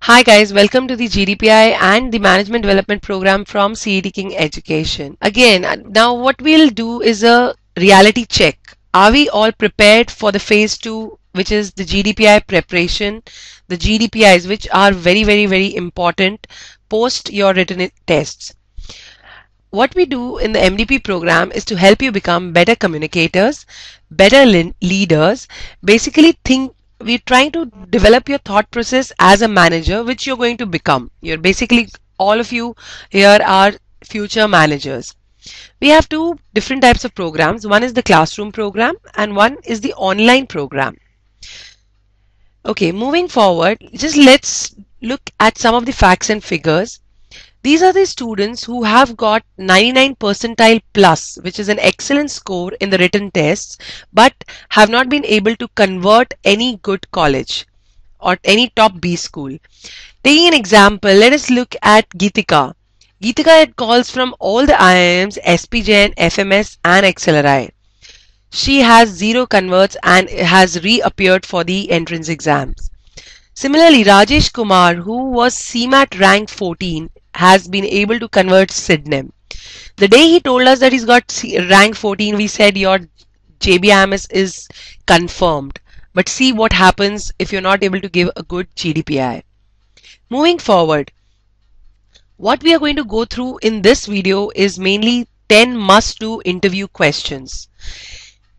Hi guys, welcome to the GDPI and the Management Development Program from CET King Education. Again, now what we'll do is a reality check. Are we all prepared for the phase 2, which is the GDPI preparation, the GDPIs which are very important post your written tests. What we do in the MDP program is to help you become better communicators, better leaders, basically we're trying to develop your thought process as a manager, which you're going to become. You're basically, all of you here are future managers. We have two different types of programs. One is the classroom program and one is the online program. Okay, moving forward, just let's look at some of the facts and figures. These are the students who have got 99 percentile plus, which is an excellent score in the written tests, but have not been able to convert any good college or any top B school. Taking an example, let us look at Geetika. Geetika had calls from all the IIMs, SPJN, FMS and XLRI. She has 0 converts and has reappeared for the entrance exams. Similarly, Rajesh Kumar, who was CMAT rank 14, has been able to convert SIDNEM. The day he told us that he's got rank 14, we said your JBIMS is confirmed. But see what happens if you're not able to give a good GDPI. Moving forward, what we are going to go through in this video is mainly 10 must-do interview questions.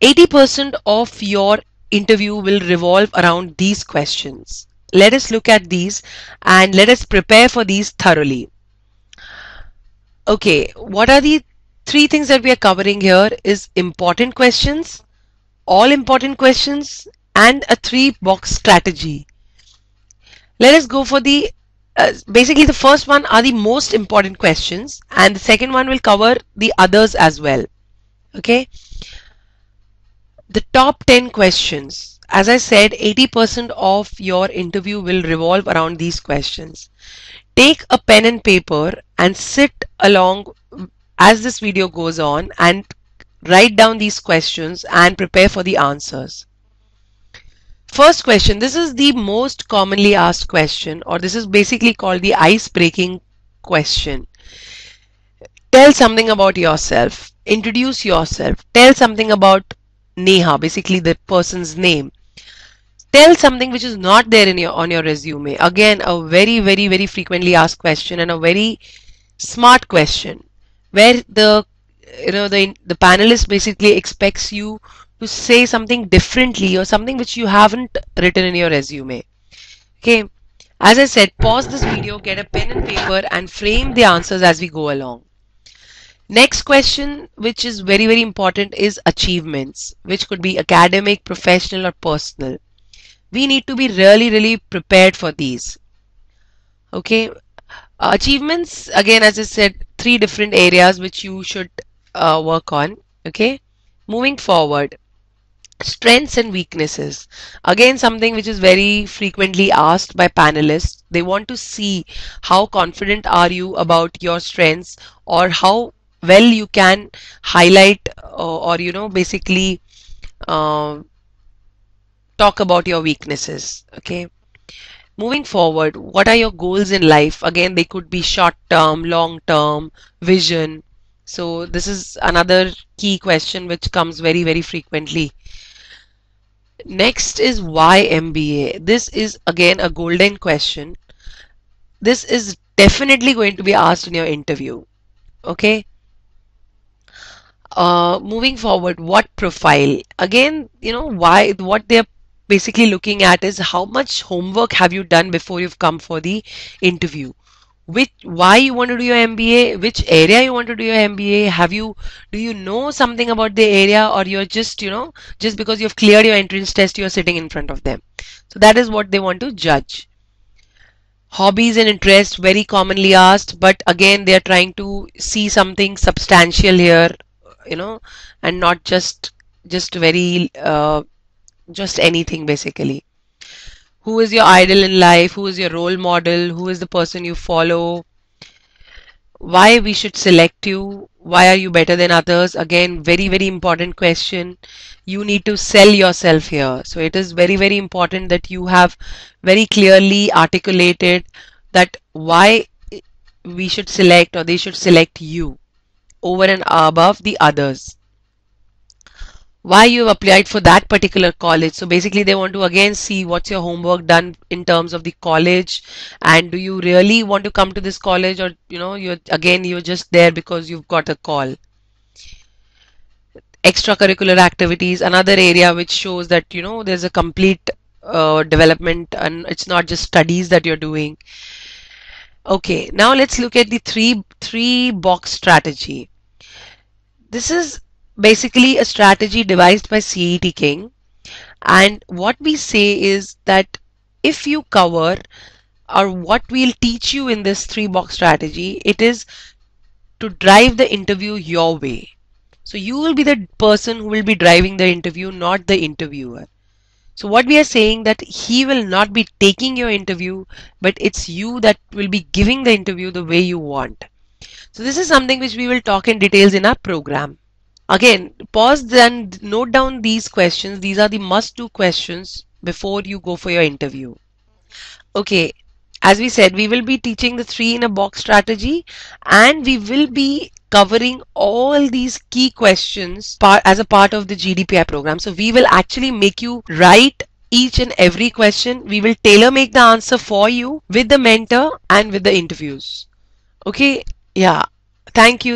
80% of your interview will revolve around these questions. Let us look at these and let us prepare for these thoroughly. Okay, what are the 3 things that we are covering here is important questions, all important questions and a 3-box strategy. Let us go for the basically the first one are the most important questions and the second one will cover the others as well. Okay. The top 10 questions. As I said, 80% of your interview will revolve around these questions. Take a pen and paper and sit along as this video goes on and write down these questions and prepare for the answers. First question, this is the most commonly asked question, or this is basically called the ice-breaking question. Tell something about yourself. Introduce yourself. Tell something about Neha, basically the person's name. Tell something which is not there in on your resume. Again, a very frequently asked question and a very smart question where the panelist basically expects you to say something differently or something which you haven't written in your resume. Okay, as I said, pause this video, get a pen and paper and frame the answers as we go along. Next question, which is very important, is achievements, which could be academic, professional or personal. We need to be really prepared for these. Okay, achievements, again, as I said, 3 different areas which you should work on. Okay, moving forward, strengths and weaknesses, again something which is very frequently asked by panelists. They want to see how confident are you about your strengths or how well you can highlight or basically talk about your weaknesses. Okay, moving forward, what are your goals in life? Again, they could be short term, long term, vision. So this is another key question which comes very frequently. Next is why MBA. This is again a golden question. This is definitely going to be asked in your interview. Okay. Moving forward, what profile? Again, why, what they're basically looking at is how much homework have you done before you've come for the interview. Why you want to do your MBA, which area you want to do your MBA, do you know something about the area, or you're just, just because you've cleared your entrance test, you're sitting in front of them. So that is what they want to judge. Hobbies and interests, very commonly asked, but again, they're trying to see something substantial here, and not just very, just anything basically. Who is your idol in life? Who is your role model? Who is the person you follow? why we should select you, why are you better than others. Again, very important question. You need to sell yourself here, so it is very important that you have very clearly articulated that why we should select or they should select you over and above the others, why you have applied for that particular college. So basically they want to again see what's your homework done in terms of the college, and do you really want to come to this college, or you're just there because you've got a call. Extracurricular activities, another area which shows that there's a complete development and it's not just studies that you're doing. Okay, now let's look at the three box strategy. This is basically a strategy devised by CET King. And what we say is that if you cover, or what we'll teach you in this three box strategy, it is to drive the interview your way. So you will be the person who will be driving the interview, not the interviewer. So what we are saying that he will not be taking your interview, but it's you that will be giving the interview the way you want. So this is something which we will talk in details in our program. Again, pause and note down these questions. These are the must-do questions before you go for your interview. Okay, as we said, we will be teaching the three in a box strategy, and we will be covering all these key questions as a part of the GDPI program. So we will actually make you write each and every question. We will tailor make the answer for you with the mentor and with the interviews. Okay, yeah. Thank you.